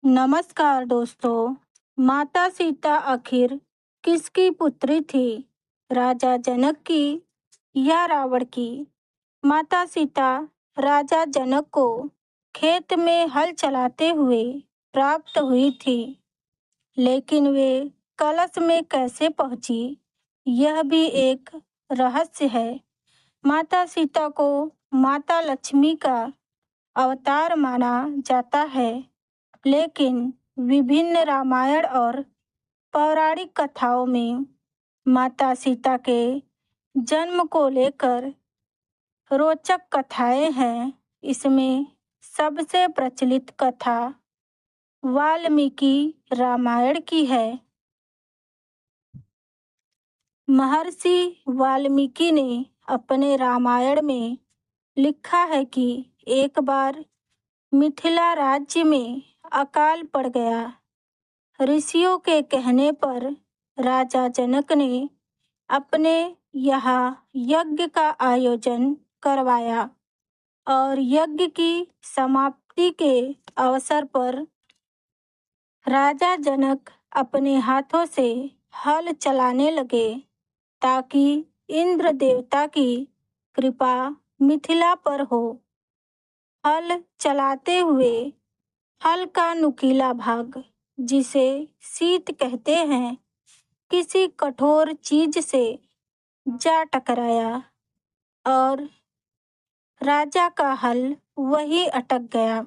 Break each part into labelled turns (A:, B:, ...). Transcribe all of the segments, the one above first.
A: नमस्कार दोस्तों। माता सीता आखिर किसकी पुत्री थी? राजा जनक की या रावण की? माता सीता राजा जनक को खेत में हल चलाते हुए प्राप्त हुई थी, लेकिन वे कलश में कैसे पहुंची, यह भी एक रहस्य है। माता सीता को माता लक्ष्मी का अवतार माना जाता है, लेकिन विभिन्न रामायण और पौराणिक कथाओं में माता सीता के जन्म को लेकर रोचक कथाएं हैं। इसमें सबसे प्रचलित कथा वाल्मीकि रामायण की है। महर्षि वाल्मीकि ने अपने रामायण में लिखा है कि एक बार मिथिला राज्य में अकाल पड़ गया। ऋषियों के कहने पर राजा जनक ने अपने यहाँ यज्ञ का आयोजन करवाया और यज्ञ की समाप्ति के अवसर पर राजा जनक अपने हाथों से हल चलाने लगे ताकि इंद्र देवता की कृपा मिथिला पर हो। हल चलाते हुए हल का नुकीला भाग, जिसे शीत कहते हैं, किसी कठोर चीज से जा टकराया और राजा का हल वहीं अटक गया।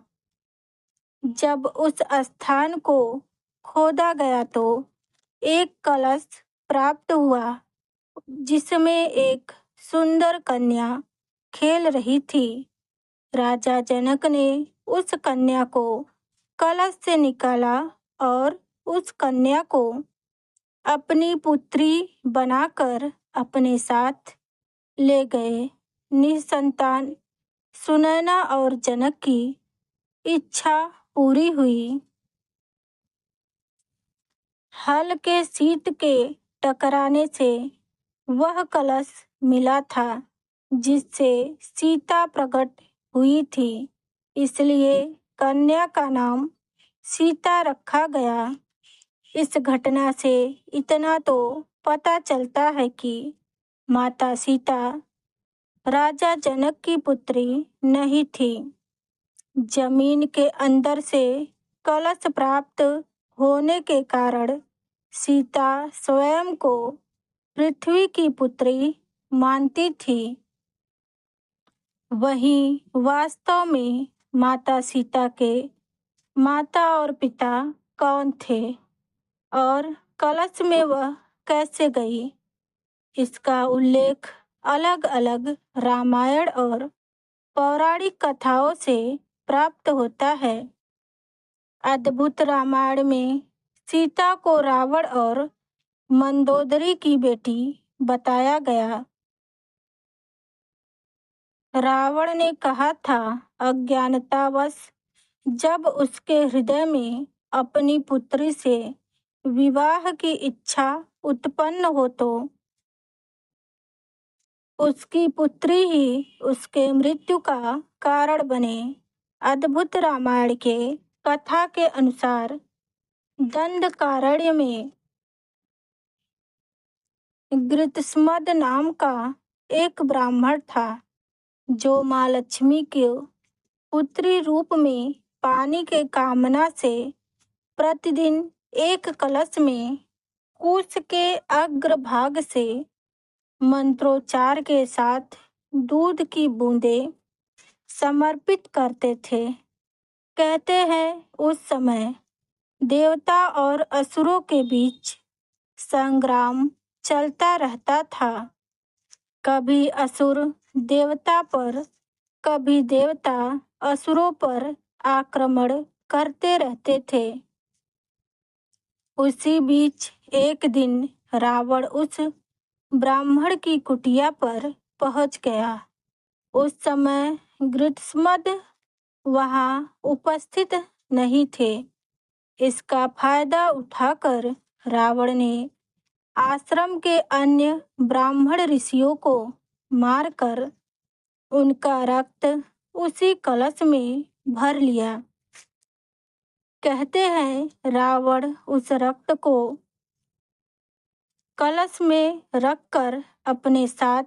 A: जब उस स्थान को खोदा गया तो एक कलश प्राप्त हुआ, जिसमें एक सुंदर कन्या खेल रही थी। राजा जनक ने उस कन्या को कलश से निकाला और उस कन्या को अपनी पुत्री बनाकर अपने साथ ले गए। निसंतान सुनैना और जनक की इच्छा पूरी हुई। हल के शीत के टकराने से वह कलश मिला था जिससे सीता प्रकट हुई थी, इसलिए कन्या का नाम सीता रखा गया। इस घटना से इतना तो पता चलता है कि माता सीता राजा जनक की पुत्री नहीं थी। जमीन के अंदर से कलश प्राप्त होने के कारण सीता स्वयं को पृथ्वी की पुत्री मानती थी। वहीं वास्तव में माता सीता के माता और पिता कौन थे और कलश में वह कैसे गई, इसका उल्लेख अलग अलग रामायण और पौराणिक कथाओं से प्राप्त होता है। अद्भुत रामायण में सीता को रावण और मंदोदरी की बेटी बताया गया। रावण ने कहा था, अज्ञानतावश जब उसके हृदय में अपनी पुत्री से विवाह की इच्छा उत्पन्न हो तो उसकी पुत्री ही उसके मृत्यु का कारण बने। अद्भुत रामायण के कथा के अनुसार दंडकारण्य में गृत्समद नाम का एक ब्राह्मण था, जो माँ लक्ष्मी के पुत्री रूप में पानी के कामना से प्रतिदिन एक कलश में कुश के अग्रभाग से मंत्रोच्चार के साथ दूध की बूंदें समर्पित करते थे। कहते हैं उस समय देवता और असुरों के बीच संग्राम चलता रहता था। कभी असुर देवता पर, कभी देवता असुरों पर आक्रमण करते रहते थे। उसी बीच एक दिन रावण उस ब्राह्मण की कुटिया पर पहुंच गया। उस समय गृत्समद वहां उपस्थित नहीं थे। इसका फायदा उठाकर रावण ने आश्रम के अन्य ब्राह्मण ऋषियों को मारकर उनका रक्त उसी कलश में भर लिया। कहते हैं रावण उस रक्त को कलश में रखकर अपने साथ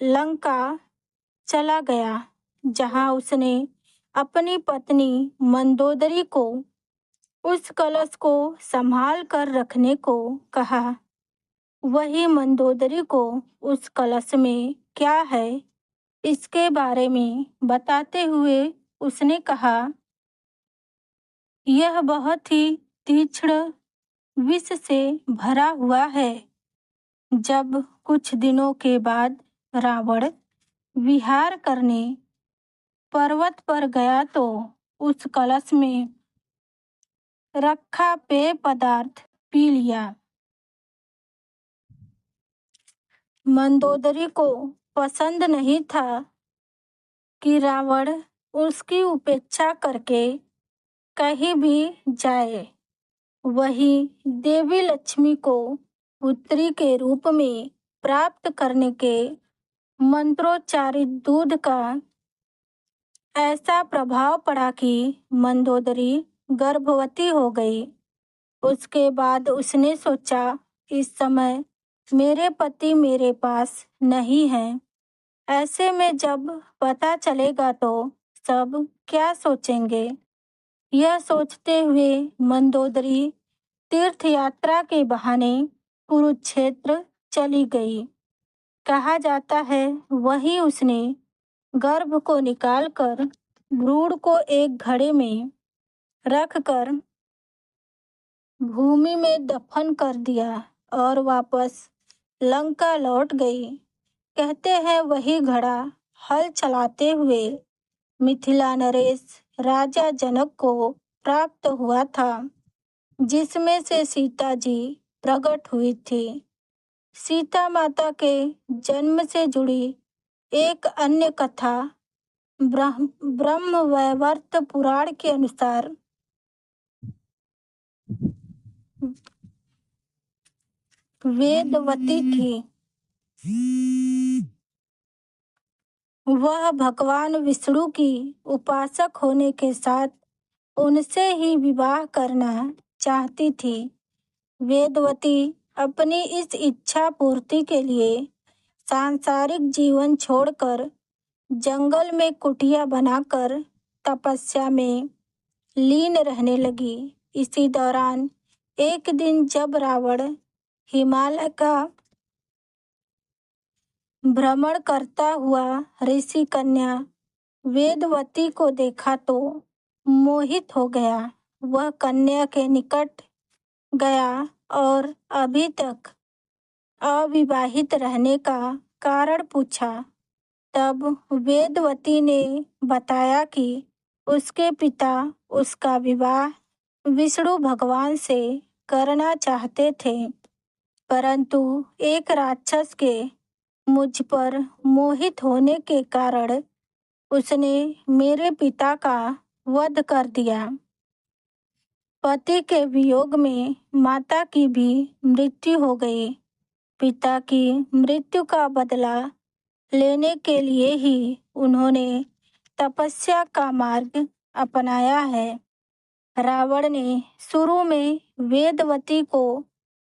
A: लंका चला गया, जहां उसने अपनी पत्नी मंदोदरी को उस कलश को संभाल कर रखने को कहा। वही मंदोदरी को उस कलश में क्या है इसके बारे में बताते हुए उसने कहा, यह बहुत ही तीक्ष्ण विष से भरा हुआ है। जब कुछ दिनों के बाद रावण विहार करने पर्वत पर गया तो उस कलश में रखा पेय पदार्थ पी लिया। मंदोदरी को पसंद नहीं था कि रावण उसकी उपेक्षा करके कहीं भी जाए। वही देवी लक्ष्मी को पुत्री के रूप में प्राप्त करने के मंत्रोच्चारित दूध का ऐसा प्रभाव पड़ा कि मंदोदरी गर्भवती हो गई। उसके बाद उसने सोचा, इस समय मेरे पति मेरे पास नहीं हैं। ऐसे में जब पता चलेगा तो सब क्या सोचेंगे। यह सोचते हुए मंदोदरी तीर्थ यात्रा के बहाने कुरुक्षेत्र चली गई। कहा जाता है वहीं उसने गर्भ को निकालकर भ्रूण को एक घड़े में रखकर भूमि में दफन कर दिया और वापस लंका लौट गई। कहते हैं वही घड़ा हल चलाते हुए मिथिला नरेश राजा जनक को प्राप्त हुआ था, जिसमें से सीता जी प्रकट हुई थी। सीता माता के जन्म से जुड़ी एक अन्य कथा ब्रह्मवैवर्त पुराण के अनुसार वेदवती थी। वह भगवान विष्णु की उपासक होने के साथ उनसे ही विवाह करना चाहती थी। वेदवती अपनी इस इच्छा पूर्ति के लिए सांसारिक जीवन छोड़कर जंगल में कुटिया बनाकर तपस्या में लीन रहने लगी। इसी दौरान एक दिन जब रावण हिमालय का भ्रमण करता हुआ ऋषि कन्या वेदवती को देखा तो मोहित हो गया। वह कन्या के निकट गया और अभी तक अविवाहित रहने का कारण पूछा। तब वेदवती ने बताया कि उसके पिता उसका विवाह विष्णु भगवान से करना चाहते थे, परंतु एक राक्षस के मुझ पर मोहित होने के कारण उसने मेरे पिता का वध कर दिया। पति के वियोग में माता की भी मृत्यु हो गई। पिता की मृत्यु का बदला लेने के लिए ही उन्होंने तपस्या का मार्ग अपनाया है। रावण ने शुरू में वेदवती को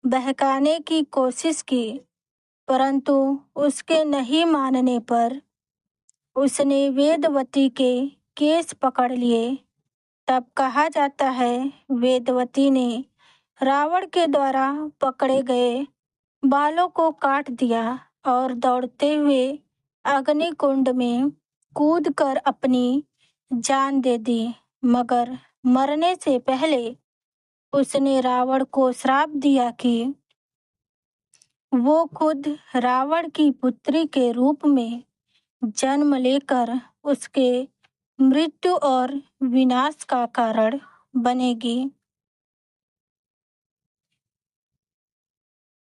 A: बहकाने की कोशिश की, परंतु उसके नहीं मानने पर उसने वेदवती के केस पकड़ लिए। तब कहा जाता है वेदवती ने रावण के द्वारा पकड़े गए बालों को काट दिया और दौड़ते हुए अग्निकुंड में कूदकर अपनी जान दे दी। मगर मरने से पहले उसने रावण को श्राप दिया कि वो खुद रावण की पुत्री के रूप में जन्म लेकर उसके मृत्यु और विनाश का कारण बनेगी।